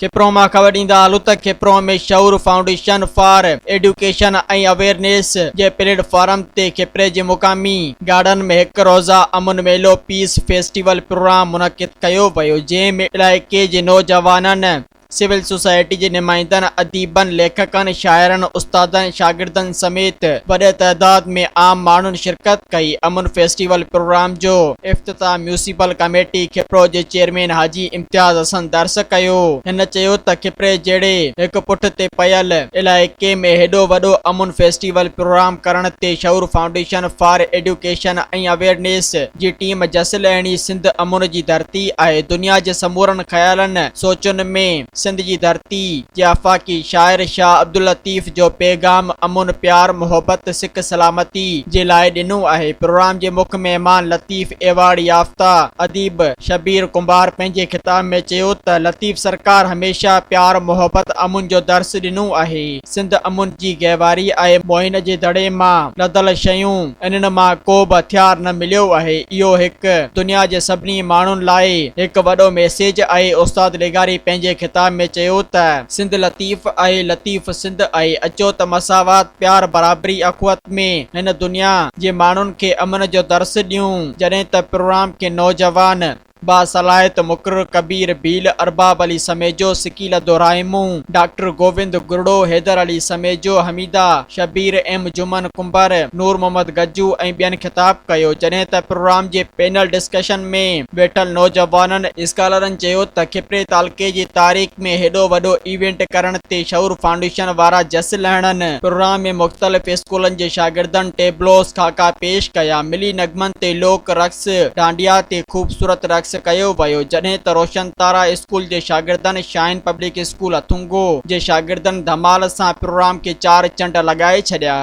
खिप्रो मां ख़बर ॾींदा हलूं त खिप्रो में शऊर फाउंडेशन फॉर एडुकेशन ऐं अवेयरनेस जे प्लेटफॉर्म ते खिप्रे जे मुक़ामी गार्डन में हिकु रोज़ा अमन मेलो पीस फेस्टिवल प्रोग्राम मुनक़िद कयो वियो, जंहिं में इलाइक़े जे नौजवाननि, सिविल सोसाइटी जे नुमाइंदनि, अदीबनि, लेखकनि, शाइरनि, उस्तादनि, शागिर्दनि समेत वॾे तइदाद में आम माण्हुनि शिरकत कई। अमन फेस्टिवल प्रोग्राम जो इफ्तिताह म्यूनिसिपल कमेटी खिप्रो जे चेयरमैन हाजी इम्तियाज़ हसन दर्स कयो। हिन चयो त खिप्रे जहिड़े हिकु पुठ ते पयल इलाइक़े में हेॾो वॾो अमन फेस्टिवल प्रोग्राम करण ते शऊर फाउंडेशन फॉर एडुकेशन ऐं अवेयरनेस जी टीम जस लहणी सिंध अमन जी धरती आहे। दुनिया जे समूरनि ख़यालनि सोचुनि में सिंध जी धरती जे आफ़ाक़ी शाइर शाह अब्दुल लतीफ़ जो पैगाम अमन, प्यार, मोहब्बत, सिक सलामती जे लाइ ॾिनो आहे। प्रोग्राम जे मुख्य मेहमान लतीफ़ एवार्ड याफ़्ता अदीब शबीर कुंभार पंहिंजे खिताब में चयो त लतीफ़ सरकार हमेशा प्यार, मोहब्बत, अमन जो दर्स ॾिनो आहे। सिंध अमन जी गहवारी आहे। मोइन जे दड़े मां लदल शयूं, इन्हनि मां को बि हथियार न मिलियो आहे। इहो हिकु दुनिया जे सभिनी माण्हुनि लाइ हिकु वॾो मैसेज आहे। उस्ताद लेगारी पंहिंजे खिताब में चयो त सिंध लतीफ़ आहे, लतीफ़ सिंध आहे। अचो त मसावात, प्यार, बराबरी, अखुवत में हिन दुनिया जे माण्हुनि खे अमन जो दर्स ॾियूं। जॾहिं त प्रोग्राम के नौजवान बासलाहित मुक़र्रर Kabir Bhil, Arbab Ali Samejo, सिकील दोराइमू, doctor Govind गुरडो, Haidar Ali Samejo, Hamida Shabir, M Juman comber, नूर मोहम्मद गज्जू ऐं ॿियनि ख़िताब कयो। जॾहिं त प्रोग्राम जे पैनल डिस्कशन में वेठल नौजवाननि स्कॉलरनि चयो त खिप्रे तालुके जी तारीख़ में हेॾो वॾो इवेंट करण ते शऊर फाउंडेशन वारा जस लहणनि। प्रोग्राम में मुख़्तलिफ़ स्कूलनि जे शागिर्दनि टेबलोस खाका पेश कया। मिली नगमनि ते लोक रक़्स, डांडिया ते ख़ूबसूरत रक़्स कयो वियो। जॾहिं त रोशन तारा स्कूल जे शागिर्दनि, शाइन पब्लिक स्कूल अथुंगो जे शागिर्दनि धमाल सां प्रोग्राम खे चार चंड लॻाए छॾिया।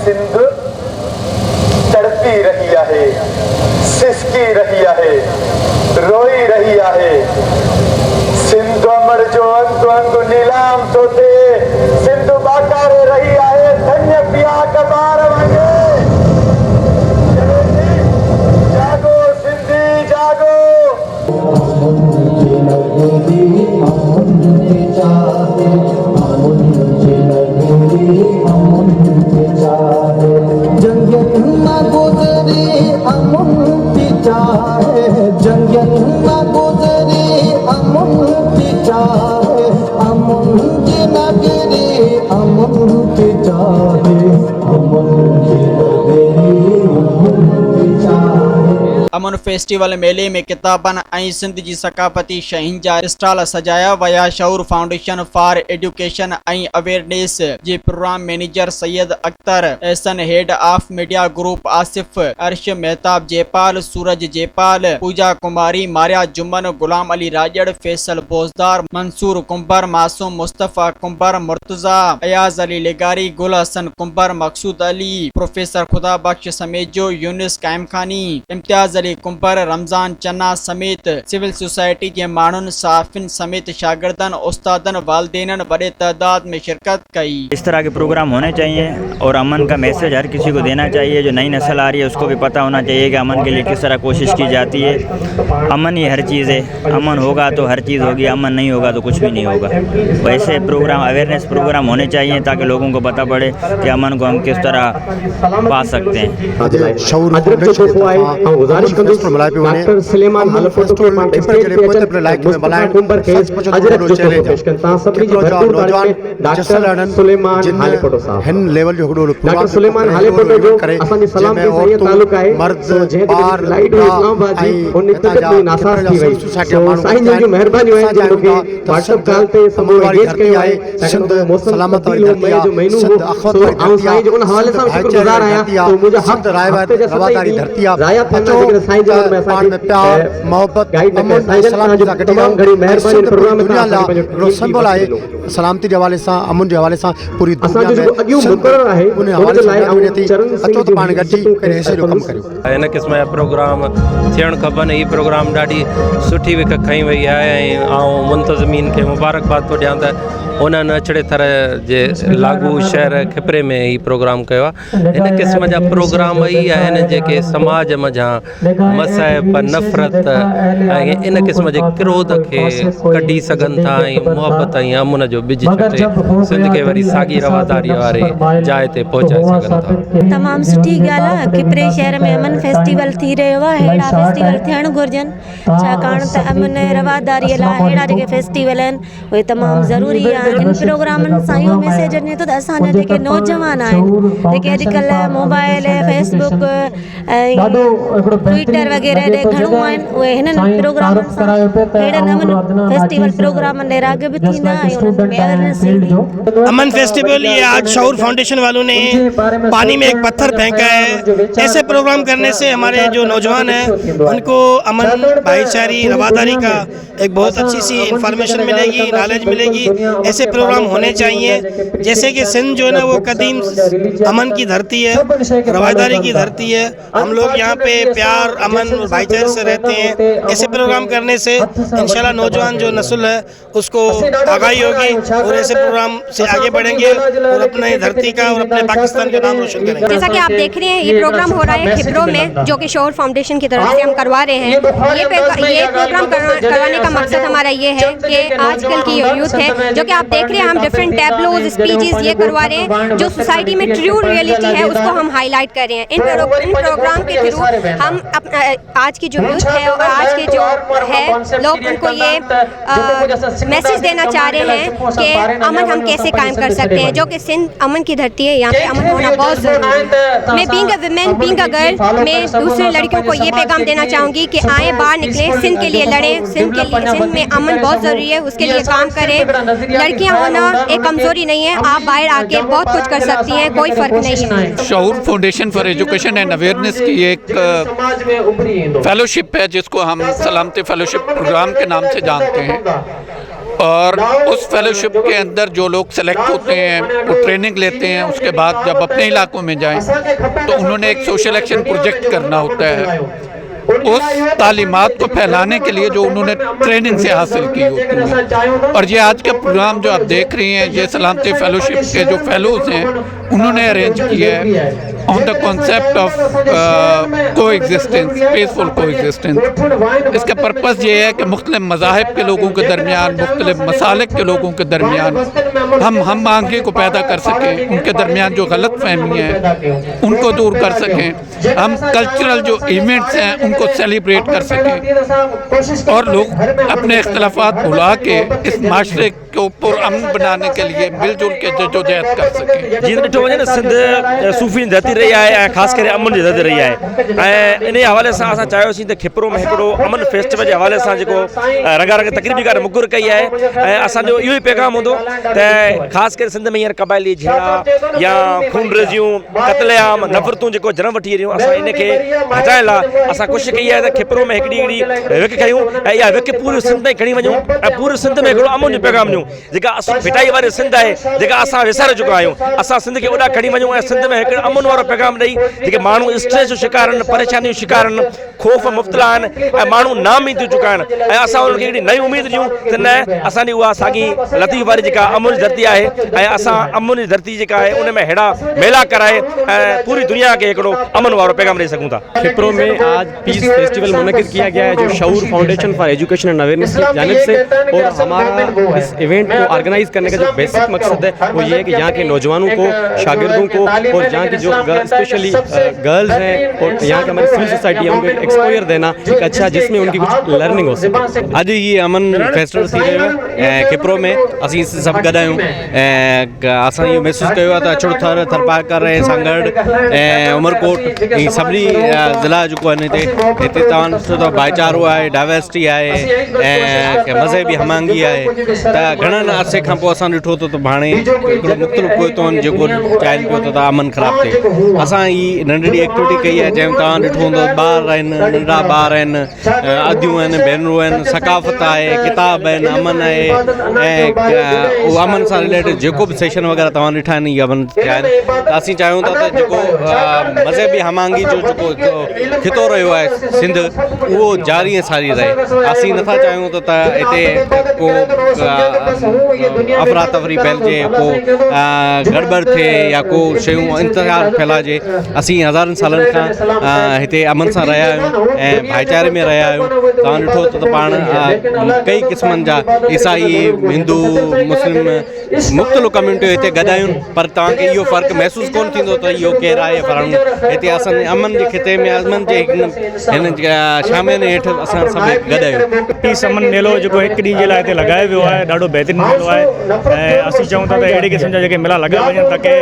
सिंध तड़पी रही आहे, सिसकी रही आहे, रोई रही आहे। सिंध अमर जो अंग अंग नीलाम तो थे, सिंध बाकारे रही आहे, धन्य पिया कबार वंगे। जागो सिंधी जागो। अमन फेस्टिवल मेले में किताबनि ऐं सिंध जी सकाफ़ती शयुनि जा स्टॉल सजाया विया। शऊर फाउंडेशन फॉर एडुकेशन ऐं अवेयरनेस जे programme manager Syed Akhtar Ehsan, head of media group Asif, Arsh Mehtab Jaipal, Suraj Jaipal, Pooja Kumari, Maria Jumman, Ghulam Ali Rajar, Faisal बोजदार, Mansoor comber, मासूम मुस्तफ़ा कुंबर, मुर्तज़ा, अयाज अली लेगारी, गुल हसन कुंबर, मकसूद अली, प्रोफेसर खुदा बख्श समेजो, यूनिस कायमखानी, इम्तियाज अली कुंबर, रमजान चन्ना समेत सिविल सोसाइटी के माण्हुनि, साफ़िन समेत शागिर्दनि, उस्तादनि, वालिदैन बड़े तादाद में शिरकत कई। इस तरह के प्रोग्राम होने चाहिए और अमन का मैसेज हर किसी को देना चाहिए। जो नई नस्ल आ रही है उसको भी पता होना चाहिए कि अमन के लिए किस तरह कोशिश की जाती है। अमन ही हर चीज़ है, अमन होगा तो हर चीज़ होगी, अमन नहीं होगा तो कुछ भी नहीं होगा। वैसे प्रोग्राम, अवेयरनेस प्रोग्राम होने चाहिए ताकि लोगों को पता पड़े कि अमन को हम किस तरह पा सकते हैं। डॉक्टर सुलेमान हलफोटो के पांच स्टेट के मुस्तफा कुंबर के अजरत जो पेश करता सभी जी भरपूर तारीफ डॉक्टर सुलेमान हलफोटो साहब हिन लेवल जो हिकिड़ो डॉक्टर सुलेमान हलफोटो जो असांजे सलाम के सही तालुक आहे सो जे लाइट इस्लामाबाद जी उन तक में नासास थी वई सो साईं जी मेहरबानी है जो के व्हाट्सएप कॉल ते समो एंगेज कयो आहे सिंध सलामत वाली धरती जो महीनो हो सो आऊं साईं जो उन हवाले सां शुक्रगुजार आया तो मुझे हक रवादारी धरती आहे राया थे जो साईं जो में पाण में प्यार मोहब्बत गाइड में साईं सलाम जो तमाम घणी मेहरबानी प्रोग्राम में हिकिड़ो सिंबल आहे सलामती जे हवाले सां अमन जे हवाले सां पूरी असां जो अगियो मुकरर आहे उन हवाले लाइ सां चरण सिंह अचो त पाण गॾिजी हिसे जो कमु करियूं इन क़िस्म जा प्रोग्राम थियणु खपनि हीअ प्रोग्राम ॾाढी सुठी विक खई वई आहे ऐं आउं मुंतज़मीन खे मुबारकबाद थो ॾियां त उन्हनि अछड़े तरह जे लागू शहर खिपरे में ही प्रोग्राम कयो आहे इन क़िस्म जा प्रोग्राम ई आहिनि जेके समाज मंझां मसाइब नफ़रत ऐं इन क़िस्म जे क्रोध खे कढी सघनि था ऐं मुहबत ऐं अमुन जो ॿिज छटे सिंध खे वरी साॻी रवादारी वारे जाइ ते पहुचाए सघनि था। तमामु सुठी ॻाल्हि आहे खिपरे शहर में अमन फेस्टिवल थी रहियो आहे अहिड़ा फेस्टिवल थियणु घुरिजनि छाकाणि त अमन रवादारीअ लाइ अहिड़ा जेके फेस्टिवल आहिनि उहे तमामु ज़रूरी आहिनि इन प्रोग्रामनि सां इहो मैसेज वञे थो त असांजा जेके नौजवान आहिनि जेके अॼुकल्ह मोबाइल फेसबुक ऐं ट्विटर वग़ैरह ॾे घणो आहिनि उहे हिननि प्रोग्रामनि सां अहिड़नि अमन फेस्टिवल प्रोग्रामनि ॾे राग़िब थींदा ऐं उन्हनि में अवेयरनेस थींदी। अमन फेस्टिवल ये आज शऊर फाउंडेशन वालों ने पानी में एक पत्थर फेंका है। ऐसे प्रोग्राम करने से हमारे जो नौजवान हैं उनको अमन भाईचारी रवादारी का एक बहुत अच्छी सी इंफॉर्मेशन मिलेगी, नॉलेज मिलेगी। ऐसे प्रोग्राम होने चाहिए। जैसे कि सिंध जो है ना वो कदीम अमन की धरती है, रवादारी की धरती है। हम लोग यहाँ पे प्यार अमन और भाईचारे से रहते हैं। ऐसे प्रोग्राम करने से इंशाल्लाह नौजवान जो नस्ल है उसको आगाही होगी और ऐसे प्रोग्राम से आगे बढ़ेंगे और अपने धरती का और अपने पाकिस्तान का नाम रोशन करेंगे। जैसा कि आप देख रहे हैं ये प्रोग्राम हो रहा है खिपरों में जो कि शऊर फाउंडेशन की तरफ से हम करवा रहे हैं। ये प्रोग्राम करवाने का मकसद हमारा ये है कि आजकल की यूथ है जो कि आप देख रहे हैं हम डिफरेंट टैबलोज स्पीचेस ये करवा रहे हैं जो सोसाइटी में ट्रू रियलिटी है उसको हम हाईलाइट कर रहे हैं। इन प्रोग्राम के थ्रू हम आज की जो यूथ है और आज के जो है लोग उनको ये मैसेज देना चाह रहे हैं कि अमन हम कैसे कायम कर सकते हैं जो कि सिंध अमन की धरती है। यहाँ पे अमन होना बहुत ज़रूरी है। मैं being a women being a girl मैं दूसरे लड़कियों को ये पैगाम देना चाहूँगी कि आए बाहर निकलें, सिंध के लिए लड़ें, सिंध में अमन बहुत ज़रूरी है उसके लिए काम करें। लड़कियाँ होना एक कमज़ोरी नहीं है, आप बाहर आके बहुत कुछ कर सकती हैं, कोई फ़र्क नहीं है। Shaoor foundation for education and awareness की एक फेलोशिप है जिसको हम सलामती फेलोशिप प्रोग्राम के नाम से जानते हैं और उस फेलोशिप के अंदर जो लोग सेलेक्ट होते हैं वो ट्रेनिंग लेते हैं। उसके बाद जब अपने इलाकों में जाएं तो उन्होंने एक सोशल एक्शन प्रोजेक्ट करना होता है उस तालीमात को फैलाने के लिए जो उन्होंने ट्रेनिंग से हासिल की होती है। और ये आज का प्रोग्राम जो आप देख रही हैं ये सलामती फेलोशिप के जो फेलोज़ हैं उन्होंने अरेंज किया है ऑन द कॉन्सेप्ट ऑफ को एग्जिस्टेंस, पीसफुल को एग्जिस्टेंस। इसका पर्पज़ ये है कि मुख्तलिफ मज़ाहिब के लोगों के दरमियान, मुख्तलिफ मसालिक के लोगों के दरमियान हम आंखें को पैदा कर सकें, उनके दरमियान जो गलत फहमी है उनको दूर कर सकें, हम कल्चरल जो इवेंट्स हैं उनको सेलिब्रेट कर सकें और लोग अपने इख्तलाफात भुला के इस माशरे को पुरअमन बनाने के लिए मिलजुल के जदोजहद कर सकें। जीअं ॾिठो वञे न सिंध सूफ़ी धरती रही आहे ऐं ख़ासि करे अमन जी धरती रही आहे ऐं इन हवाले सां असां चाहियोसीं त खिपरो में हिकिड़ो अमन फेस्टिवल जे हवाले सां जेको रंगारंग तक़रीबी कार मुक़ररु कई आहे ऐं असांजो इहो ई पैगाम हूंदो त ख़ासि करे सिंध में हींअर क़बाइली झेड़ा या खून रेज़ियूं क़त्लेआम नफ़रतूं जेको जनम वठी रहियूं असां इन खे हटाइण लाइ असां कोशिशि कई आहे त खिपरो में हिकिड़ी विक कयूं ऐं इहा विक पूरे सिंध में खणी वञूं ऐं पूरे सिंध में हिकिड़ो अमन जो पैगाम ॾियूं। जेका असां भिटाई वारी सिंध आहे जेका असां विसारे चुका आहियूं असां सिंध खे ओॾा खणी वञूं ऐं सिंध में हिकिड़ो अमन वारो पैगाम ॾेई जेके माण्हू स्ट्रेस जो शिकार आहिनि, परेशानियूं शिकार आहिनि, ख़ौफ़ मुब्तला आहिनि ऐं माण्हू नाउमीद थी चुका आहिनि ऐं असां उन्हनि खे हिकिड़ी नई उमेद ॾियूं त न असांजी उहा साॻी लतीफ़ वारी जेका अमन जी धरती आहे ऐं असां अमन जी धरती जेका आहे उन में अहिड़ा मेला कराए ऐं पूरी दुनिया खे हिकिड़ो अमन वारो पैगाम ॾेई सघूं था। खिपरो में आज पीस फेस्टिवल मुनक़िद किया गया है जो Shaoor foundation for education and awareness की जानिब से और हमारा इस इवेंट को ऑर्गेनाइज करने का जो बेसिक मकसद है वो ये है कि यहाँ के नौजवानों को, शागिर्दों को और यहाँ की जो स्पेशली गर्ल्स हैं और यहाँ के हमारी सिविल सोसाइटी है उनको एक्सपोजर देना कि अच्छा जिसमें उनकी कुछ लर्निंग हो सके। अॼु ही अमन फेस्टिवल थी रहियो आहे ऐं खिपरो में असीं सभु गॾु आहियूं ऐं असां इहो महसूसु कयो आहे त अछड़ो थर थरपाकर ऐं सांगड़ ऐं उमरकोट ही सभिनी ज़िला जेको आहिनि हिते तव्हां ॾिसो त भाईचारो आहे, डाइवर्सिटी आहे ऐं मज़हबी हमांगी आहे। त घणनि अरसे खां पोइ असां ॾिठो त हाणे हिकिड़ो मुख़्तलिफ़ कोई थो वञे जेको चाहिनि पियो त अमन ख़राबु थिए। असां ही नंढड़ी एक्टिविटी कई आहे जंहिंमें तव्हां ॾिठो हूंदो ॿार आहिनि, नंढड़ा ॿार आहिनि, अदियूं आहिनि, भेनरूं आहिनि, सकाफ़त आहे, किताब आहिनि, अमन आहे ऐं उहो अमन सां रिलेटेड जेको बि सेशन वग़ैरह तव्हां ॾिठा आहिनि इहे अमन थिया आहिनि। त असीं चाहियूं था त जेको मज़हबी हमांगी जो जेको खितो रहियो आहे सिंध उहो जारी ऐं सारी रहे। असीं नथा चाहियूं त हिते को अफरा तफरी फैलिजे, को गड़बड़ थिए या को शयूं इंतज़ार फैलाइजे। असीं हज़ारनि सालनि खां हिते अमन सां रहिया आहियूं ऐं भाईचारे में रहिया आहियूं। तव्हां ॾिठो त पाण कई क़िस्मनि जा ईसाई, हिंदू, मुस्लिम मुख़्तलिफ़ कम्यूनिटियूं हिते गॾु आहियूं, पर तव्हांखे इहो फ़र्क़ु महसूसु कोन थींदो त इहो केरु आहे फलाणो। हिते असां अमन जे खिते में अमन जे हिन शामिल हेठि असां सभु गॾु आहियूं। पीस अमन मेलो जेको हिकु ॾींहं जे लाइ हिते लॻायो वियो आहे ॾाढो बहितरीनु मेलो आहे ऐं असीं चऊं था त अहिड़े क़िस्म जा जेके मेला लॻा वञनि ताकी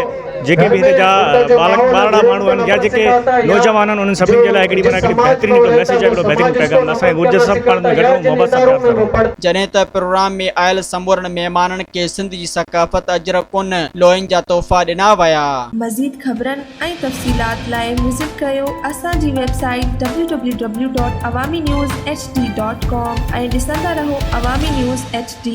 जेके बि हिते जा ॿारड़ा माण्हू आहिनि या जेके नौजवान आहिनि उन्हनि सभिनी जे लाइ हिकिड़ी बहितरीनु हिकिड़ो मैसेज आहे, हिकिड़ो बहितरीनु पैगाम असांखे घुरिजे सभु पाण में गॾु मोहबत सां प्यार करूं। जॾहिं त प्रोग्राम में आयल संपूर्ण महिमाननि खे सिंध जी सकाफ़त अजरकुन लोहनि जा तोहफ़ा ॾिना विया। मज़ीद ख़बरनि ऐं तफ़सीलात लाइ विज़िट कयो असांजी वेबसाइट www.awamiNewsHD.com ऐं ॾिसंदा रहो अवामी न्यूज़ HD।